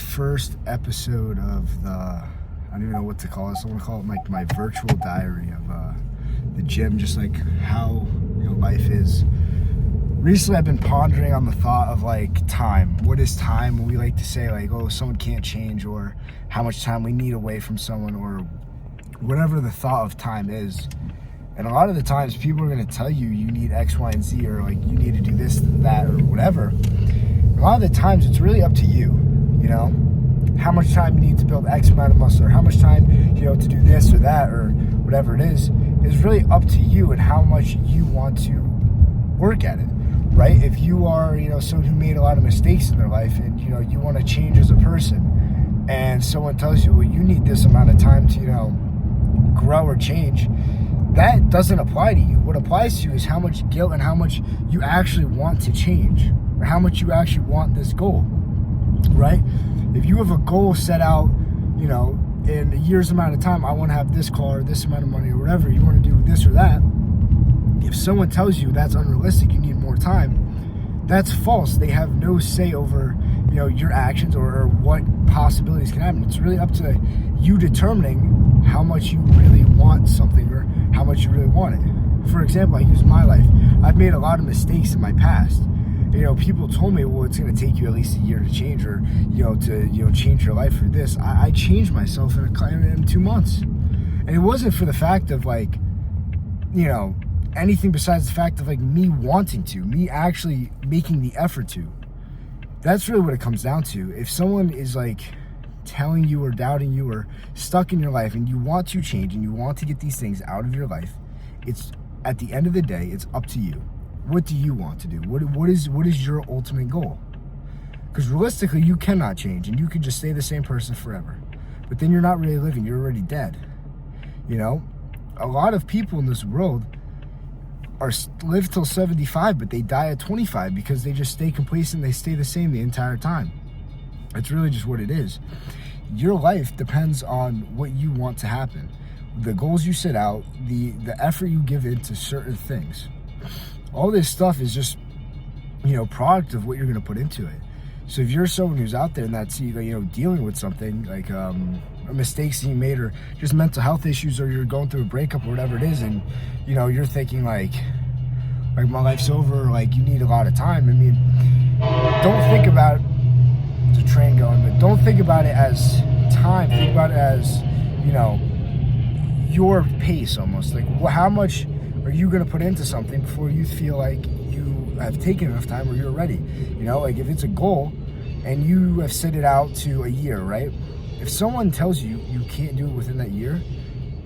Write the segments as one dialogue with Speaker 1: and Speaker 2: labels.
Speaker 1: first episode of I don't even know what to call this. I want to call it like my virtual diary of the gym, just like how life is. Recently, I've been pondering on the thought of like time. What is time? We like to say like, oh, someone can't change, or how much time we need away from someone, or whatever the thought of time is. And a lot of the times, people are going to tell you need X, Y, and Z, or like you need to do this, that, or whatever. A lot of the times, it's really up to you. How much time you need to build X amount of muscle, or how much time to do this or that, or whatever it is really up to you and how much you want to work at it. Right? If you are, someone who made a lot of mistakes in their life and, you want to change as a person, and someone tells you, well, you need this amount of time to, grow or change, that doesn't apply to you. What applies to you is how much guilt and how much you actually want to change, or how much you actually want this goal, right? If you have a goal set out, in a year's amount of time, I want to have this car, this amount of money, or whatever, you want to do this or that. If someone tells you that's unrealistic, you need more time, that's false. They have no say over, your actions or what possibilities can happen. It's really up to you determining how much you really want something or how much you really want it. For example, I use my life. I've made a lot of mistakes in my past. People told me, well, it's going to take you at least a year to change, or, to change your life for this. I changed myself in 2 months. And it wasn't for the fact of like, anything besides the fact of like me wanting to, me actually making the effort to. That's really what it comes down to. If someone is like telling you or doubting you or stuck in your life and you want to change and you want to get these things out of your life, it's at the end of the day, it's up to you. What do you want to do? What is your ultimate goal? Because realistically, you cannot change and you can just stay the same person forever. But then you're not really living, you're already dead. A lot of people in this world live till 75, but they die at 25 because they just stay complacent. They stay the same the entire time. It's really just what it is. Your life depends on what you want to happen, the goals you set out, the effort you give into certain things. All this stuff is just, product of what you're going to put into it. So if you're someone who's out there and that's, dealing with something like mistakes that you made, or just mental health issues, or you're going through a breakup or whatever it is, and, you're thinking like my life's over, or like you need a lot of time. I mean, don't think about the train going, but don't think about it as time. Think about it as, your pace almost. Like how much are you going to put into something before you feel like you have taken enough time or you're ready? Like if it's a goal and you have set it out to a year, right? If someone tells you you can't do it within that year,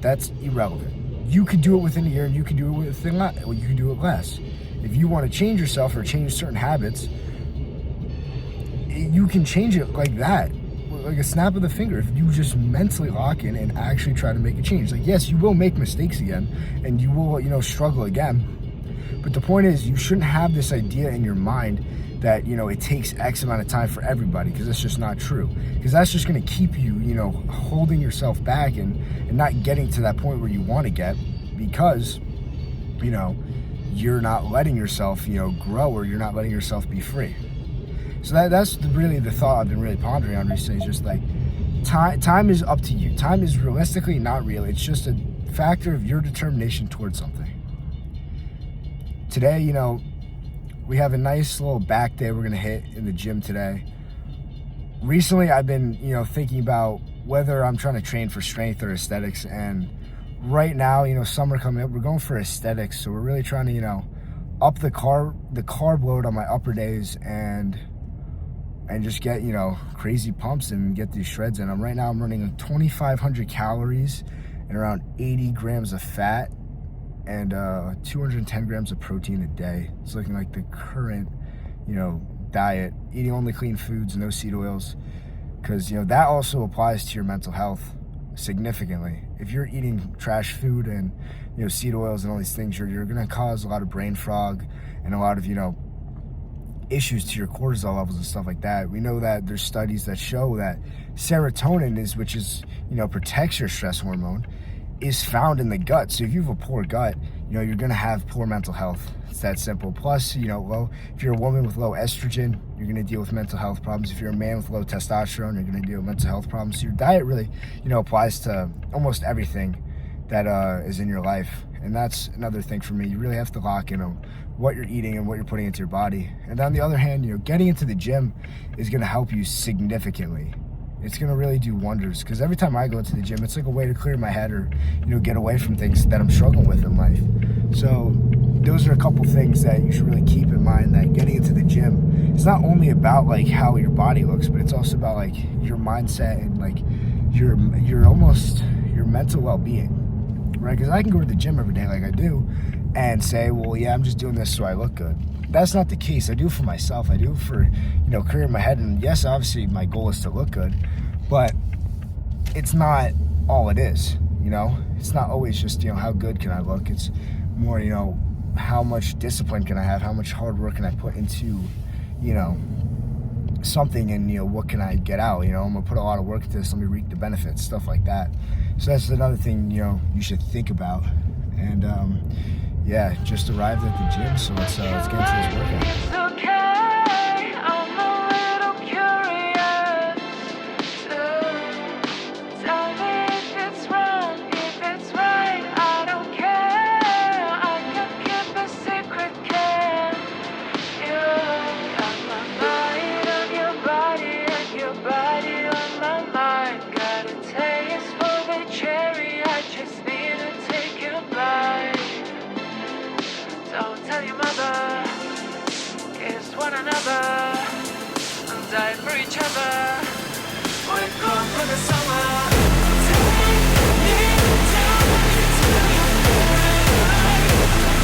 Speaker 1: that's irrelevant. You could do it within a year, and you could do it within you can do it less. If you want to change yourself or change certain habits, you can change it like that, like a snap of the finger, if you just mentally lock in and actually try to make a change. Like, yes, you will make mistakes again, and you will, struggle again. But the point is, you shouldn't have this idea in your mind that, it takes X amount of time for everybody, because it's just not true. Because that's just going to keep you, holding yourself back and not getting to that point where you want to get, because, you're not letting yourself, grow, or you're not letting yourself be free. So that's really the thought I've been really pondering on recently. Is just like, time is up to you. Time is realistically not real. It's just a factor of your determination towards something. Today, we have a nice little back day we're going to hit in the gym today. Recently, I've been, thinking about whether I'm trying to train for strength or aesthetics. And right now, summer coming up, we're going for aesthetics. So we're really trying to, up the carb load on my upper days and just get, crazy pumps and get these shreds in. Right now I'm running 2,500 calories and around 80 grams of fat and 210 grams of protein a day. It's looking like the current, diet, eating only clean foods, no seed oils, because, that also applies to your mental health significantly. If you're eating trash food and, seed oils and all these things, you're going to cause a lot of brain fog and a lot of, issues to your cortisol levels and stuff like that. We know that there's studies that show that serotonin which is, protects your stress hormone, is found in the gut. So if you have a poor gut, you're gonna have poor mental health. It's that simple. Plus, if you're a woman with low estrogen, you're gonna deal with mental health problems. If you're a man with low testosterone, you're gonna deal with mental health problems. So your diet really, applies to almost everything that is in your life. And that's another thing for me. You really have to lock in on what you're eating and what you're putting into your body. And on the other hand, getting into the gym is gonna help you significantly. It's gonna really do wonders, because every time I go into the gym, it's like a way to clear my head or, get away from things that I'm struggling with in life. So those are a couple things that you should really keep in mind, that getting into the gym, it's not only about like how your body looks, but it's also about like your mindset and like your mental well-being, right? Because I can go to the gym every day like I do and say, well, yeah, I'm just doing this so I look good. That's not the case. I do it for myself. I do it for, clearing my head. And yes, obviously my goal is to look good, but it's not all it is, It's not always just, how good can I look? It's more, how much discipline can I have? How much hard work can I put into, something, and, what can I get out? I'm going to put a lot of work into this. Let me reap the benefits, stuff like that. So that's another thing, you should think about. And, yeah, just arrived at the gym, so let's get into this workout.
Speaker 2: It's okay, I'm a little curious. Tell me if it's wrong, if it's right, I don't care. I can keep a secret, can you? Got my mind on your body and your body on my mind. Got a taste for the cherry, I just need to take a bite. Don't tell your mother, kiss one another, and die for each other. We're gone for the summer. Take me down into your paradise.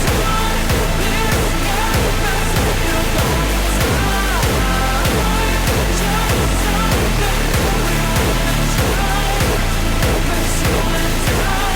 Speaker 2: Don't this canvas in your body time. Just something we wanna try. Consume and die.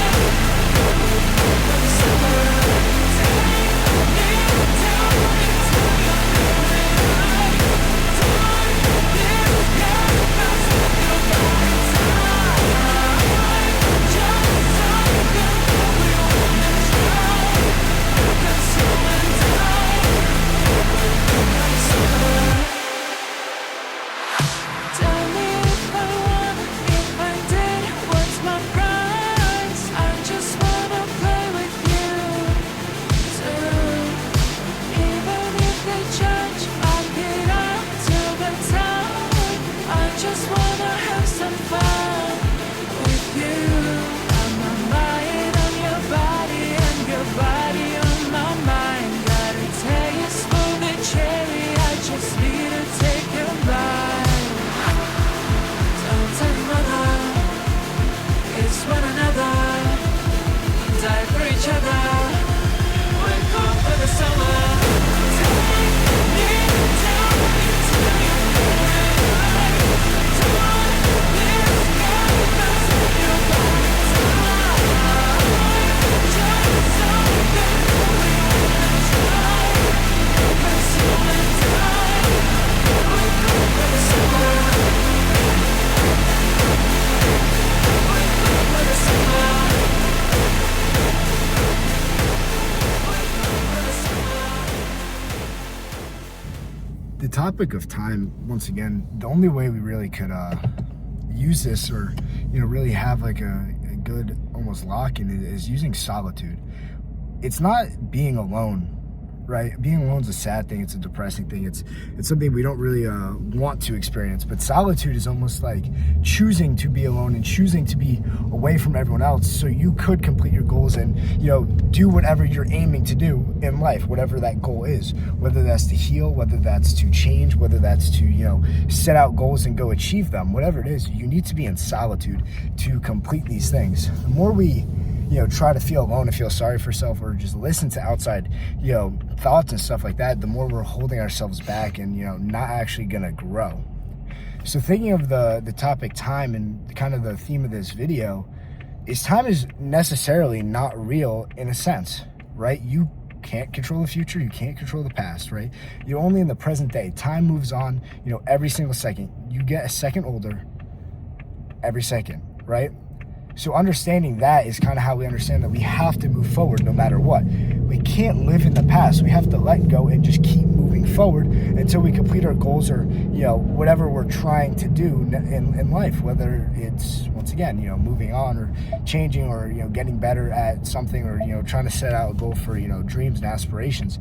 Speaker 2: For the summer.
Speaker 1: The topic of time, once again, the only way we really could use this or, really have like a good almost lock-in is using solitude. It's not being alone, right? Being alone is a sad thing. It's a depressing thing. It's something we don't really want to experience. But solitude is almost like choosing to be alone and choosing to be away from everyone else, so you could complete your goals and do whatever you're aiming to do in life, whatever that goal is. Whether that's to heal, whether that's to change, whether that's to set out goals and go achieve them. Whatever it is, you need to be in solitude to complete these things. The more we try to feel alone and feel sorry for yourself, or just listen to outside, thoughts and stuff like that, the more we're holding ourselves back and, not actually gonna grow. So thinking of the topic time and kind of the theme of this video is time is necessarily not real in a sense, right? You can't control the future, you can't control the past, right? You're only in the present day. Time moves on, every single second. You get a second older every second, right? So understanding that is kind of how we understand that we have to move forward no matter what. We can't live in the past. We have to let go and just keep moving forward until we complete our goals or, whatever we're trying to do in life, whether it's, once again, moving on or changing or, getting better at something or, trying to set out a goal for, dreams and aspirations.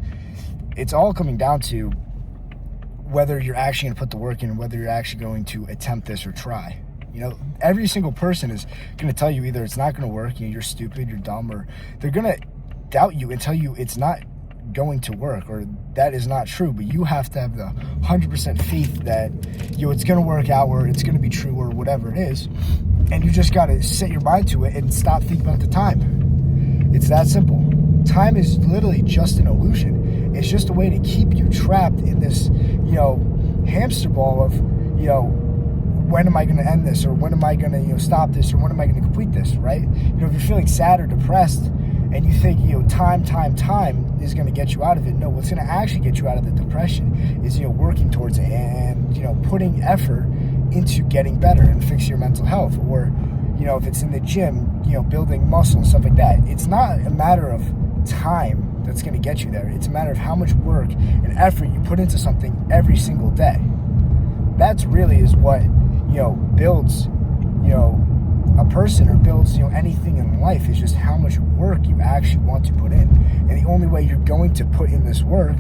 Speaker 1: It's all coming down to whether you're actually going to put the work in and whether you're actually going to attempt this or try. Every single person is going to tell you either it's not going to work, you're stupid, you're dumb, or they're going to doubt you and tell you it's not going to work or that is not true. But you have to have the 100% faith that, it's going to work out or it's going to be true or whatever it is. And you just got to set your mind to it and stop thinking about the time. It's that simple. Time is literally just an illusion. It's just a way to keep you trapped in this, hamster ball of, when am I going to end this, or when am I going to, stop this, or when am I going to complete this, right? If you're feeling sad or depressed and you think, time is going to get you out of it. No, what's going to actually get you out of the depression is, working towards it and, putting effort into getting better and fix your mental health. Or, if it's in the gym, building muscle and stuff like that. It's not a matter of time that's going to get you there. It's a matter of how much work and effort you put into something every single day. That's really is what, builds, a person or builds, anything in life is just how much work you actually want to put in. And the only way you're going to put in this work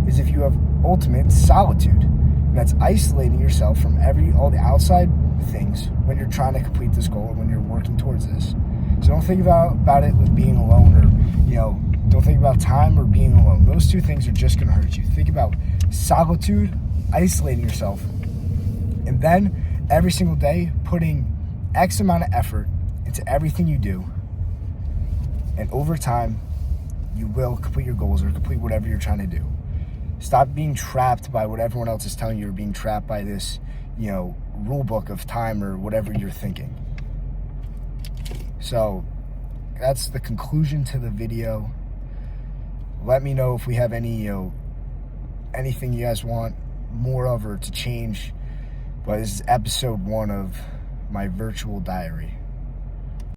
Speaker 1: is if you have ultimate solitude. And that's isolating yourself from all the outside things when you're trying to complete this goal or when you're working towards this. So don't think about it with being alone or, don't think about time or being alone. Those two things are just going to hurt you. Think about solitude, isolating yourself, and then every single day putting X amount of effort into everything you do. And over time, you will complete your goals or complete whatever you're trying to do. Stop being trapped by what everyone else is telling you or being trapped by this, rule book of time or whatever you're thinking. So that's the conclusion to the video. Let me know if we have any, anything you guys want more of or to change. But this is episode 1 of my virtual diary.